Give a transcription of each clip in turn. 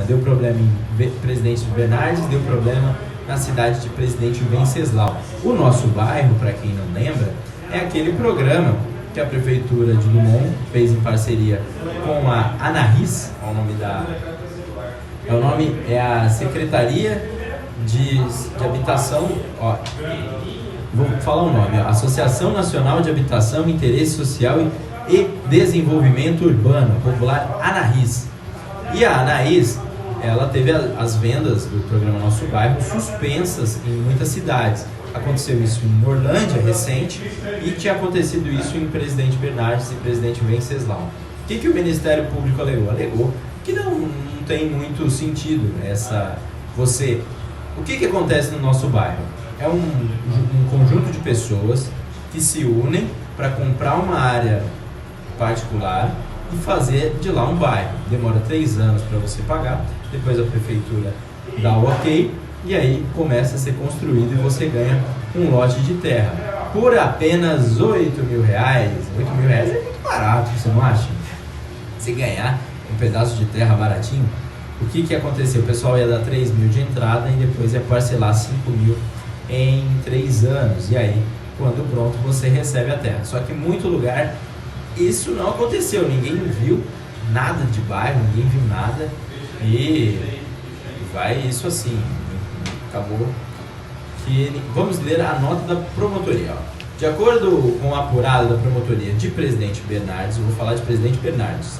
Deu problema em Presidente Bernardes, deu problema na cidade de Presidente Venceslau. O Nosso Bairro, para quem não lembra, é aquele programa que a Prefeitura de Dumont fez em parceria com a ANAHIS, é a Secretaria de Habitação, vou falar o nome, Associação Nacional de Habitação, Interesse Social e Desenvolvimento Urbano, popular ANAHIS. E a ANAHIS, ela teve as vendas do programa Nosso Bairro suspensas em muitas cidades. Aconteceu isso em Orlândia, recente, e tinha acontecido isso em Presidente Bernardes e Presidente Venceslau. O que o Ministério Público alegou? Alegou que não tem muito sentido O que acontece no Nosso Bairro? É um conjunto de pessoas que se unem para comprar uma área particular e fazer de lá um bairro. Demora 3 anos para você pagar, depois a prefeitura dá o ok e aí começa a ser construído e você ganha um lote de terra por apenas R$8.000. R$8.000 é muito barato, você não acha? Você ganhar um pedaço de terra baratinho. O que aconteceu? O pessoal ia dar 3.000 de entrada e depois ia parcelar 5.000 em 3 anos, e aí quando pronto você recebe a terra. Só que em muito lugar isso não aconteceu, ninguém viu nada de bairro, ninguém viu nada e vai isso assim, acabou que... Vamos ler a nota da promotoria. De acordo com o apurado da promotoria de Presidente Bernardes, eu vou falar de Presidente Bernardes,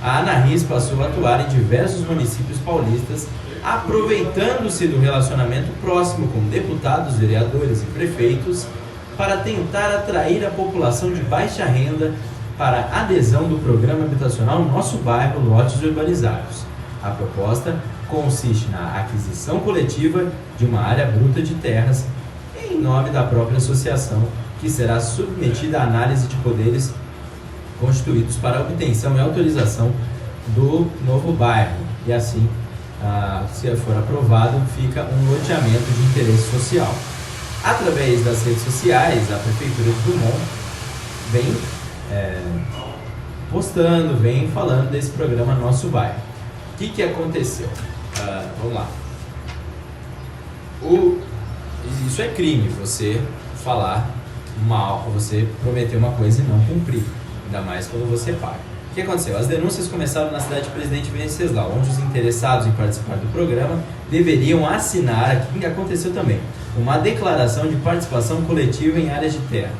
a ANAHIS passou a atuar em diversos municípios paulistas, aproveitando-se do relacionamento próximo com deputados, vereadores e prefeitos para tentar atrair a população de baixa renda para adesão do programa habitacional Nosso Bairro Lotes Urbanizados. A proposta consiste na aquisição coletiva de uma área bruta de terras em nome da própria associação, que será submetida à análise de poderes constituídos para a obtenção e autorização do novo bairro. E assim, se for aprovado, fica um loteamento de interesse social. Através das redes sociais, a Prefeitura de Dumont vem postando, vem falando desse programa Nosso Bairro. O que aconteceu? Vamos lá. Isso é crime, você falar mal, você prometer uma coisa e não cumprir, ainda mais quando você paga. O que aconteceu? As denúncias começaram na cidade de Presidente Venceslau, onde os interessados em participar do programa deveriam assinar, aqui aconteceu também, uma declaração de participação coletiva em áreas de terra.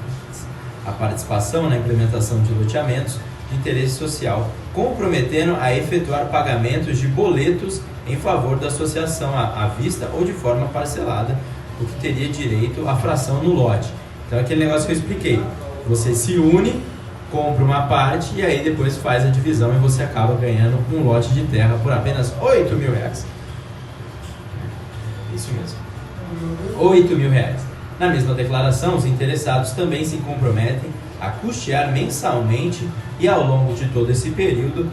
A participação na implementação de loteamentos de interesse social, comprometendo a efetuar pagamentos de boletos em favor da associação à vista ou de forma parcelada, o que teria direito à fração no lote. Então aquele negócio que eu expliquei, você se une, compra uma parte e aí depois faz a divisão e você acaba ganhando um lote de terra por apenas R$8.000. Isso mesmo, R$8.000. Na mesma declaração, os interessados também se comprometem a custear mensalmente e ao longo de todo esse período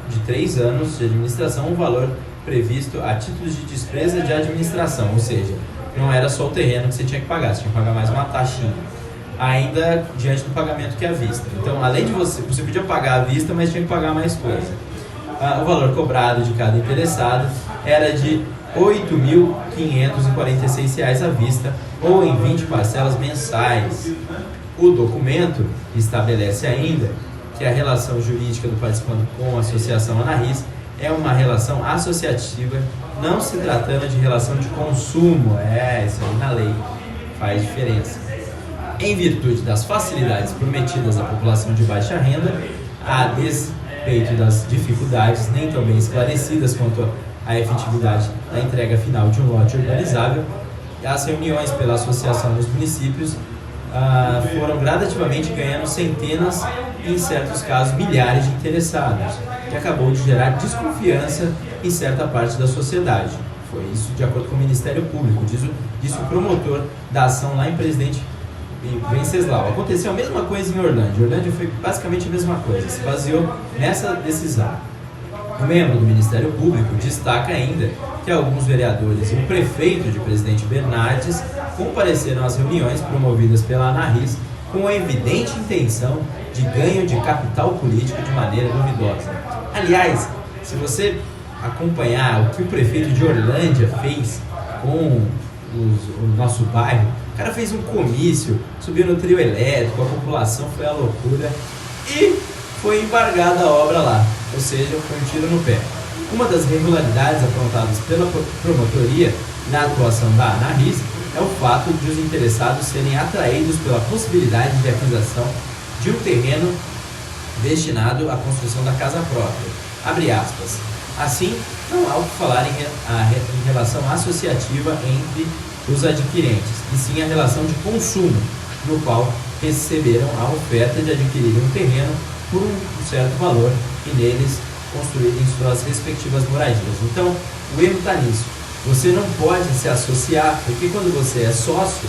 de 3 anos de administração, um valor previsto a títulos de despesa de administração, ou seja, não era só o terreno que você tinha que pagar, você tinha que pagar mais uma taxinha, ainda diante do pagamento que é à vista. Então, além de você podia pagar à vista, mas tinha que pagar mais coisa. O valor cobrado de cada interessado era de R$8.546 à vista ou em 20 parcelas mensais. O documento estabelece ainda que a relação jurídica do participante com a associação ANAHIS é uma relação associativa, não se tratando de relação de consumo. Isso aí na lei faz diferença. Em virtude das facilidades prometidas à população de baixa renda, a despeito das dificuldades nem tão bem esclarecidas quanto a efetividade da entrega final de um lote urbanizável, as reuniões pela associação dos municípios foram gradativamente ganhando centenas e, em certos casos, milhares de interessados, que acabou de gerar desconfiança em certa parte da sociedade. Foi isso de acordo com o Ministério Público, disse o promotor da ação lá em Presidente Venceslau. Aconteceu a mesma coisa em Orlândia. Orlândia foi basicamente a mesma coisa, se baseou nessa decisão. O membro do Ministério Público destaca ainda que alguns vereadores e o prefeito de Presidente Bernardes compareceram às reuniões promovidas pela ANAHIS com a evidente intenção de ganho de capital político de maneira duvidosa. Aliás, se você acompanhar o que o prefeito de Orlândia fez com o nosso bairro. O cara fez um comício, subiu no trio elétrico, a população foi à loucura e foi embargada a obra lá, ou seja, foi um tiro no pé. Uma das irregularidades apontadas pela promotoria na atuação da ANARIS é o fato de os interessados serem atraídos pela possibilidade de aquisição de um terreno destinado à construção da casa própria. Abre aspas. Assim, não há o que falar em relação associativa entre os adquirentes, e sim a relação de consumo, no qual receberam a oferta de adquirir um terreno por um certo valor e neles construírem suas respectivas moradias. Então, o erro está nisso. Você não pode se associar, porque quando você é sócio,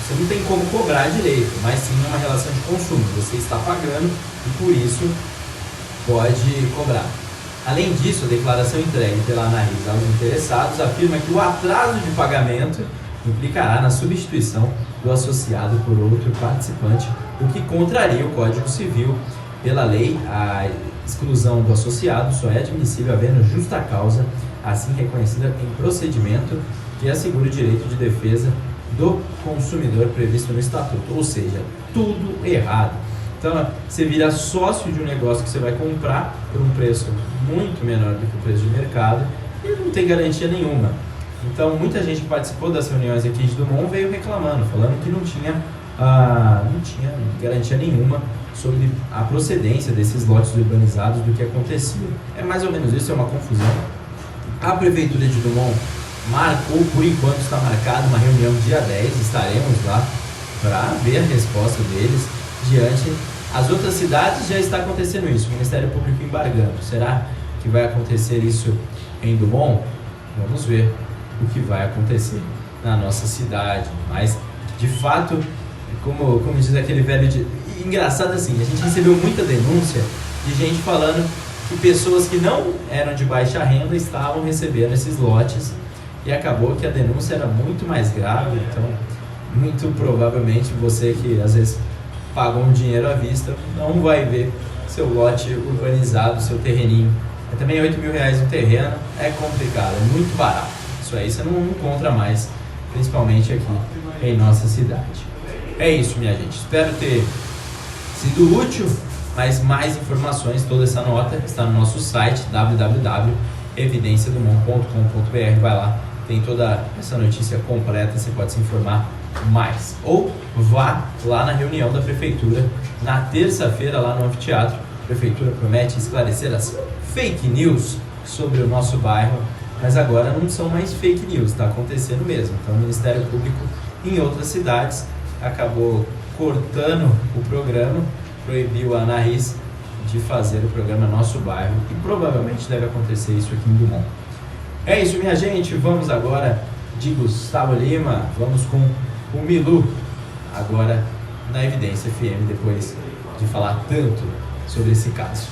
você não tem como cobrar direito, mas sim uma relação de consumo. Você está pagando e por isso pode cobrar. Além disso, a declaração entregue pela ANARIS aos interessados afirma que o atraso de pagamento implicará na substituição do associado por outro participante, o que contraria o Código Civil. Pela lei, a exclusão do associado só é admissível havendo justa causa, assim reconhecida em procedimento que assegura o direito de defesa do consumidor previsto no Estatuto, ou seja, tudo errado. Então, você vira sócio de um negócio que você vai comprar por um preço muito menor do que o preço de mercado e não tem garantia nenhuma. Então, muita gente que participou das reuniões aqui de Dumont veio reclamando, falando que não tinha garantia nenhuma sobre a procedência desses lotes urbanizados, do que acontecia. É mais ou menos isso, é uma confusão. A Prefeitura de Dumont marcou, por enquanto está marcada uma reunião dia 10, estaremos lá para ver a resposta deles diante. As outras cidades já está acontecendo isso, o Ministério Público embargando. Será que vai acontecer isso em Dumont? Vamos ver o que vai acontecer na nossa cidade. Mas, de fato, como diz aquele velho... Engraçado assim, a gente recebeu muita denúncia de gente falando que pessoas que não eram de baixa renda estavam recebendo esses lotes e acabou que a denúncia era muito mais grave. Então, muito provavelmente você que às vezes pagou um dinheiro à vista não vai ver seu lote urbanizado, seu terreninho. Também R$8.000 um terreno é complicado, é muito barato. Isso aí você não encontra mais, principalmente aqui em nossa cidade. É isso, minha gente. Espero ter sido útil, mas mais informações, toda essa nota está no nosso site www.evidenciadumont.com.br. Vai lá, tem toda essa notícia completa, você pode se informar mais. Ou vá lá na reunião da Prefeitura, na terça-feira, lá no anfiteatro. A Prefeitura promete esclarecer as fake news sobre o nosso bairro, mas agora não são mais fake news, está acontecendo mesmo. Então o Ministério Público em outras cidades acabou cortando o programa, proibiu a ANARIS de fazer o programa Nosso Bairro e provavelmente deve acontecer isso aqui em Dumont. É isso, minha gente, vamos agora de Gustavo Lima, vamos com o Milu, agora na Evidência FM, depois de falar tanto sobre esse caso.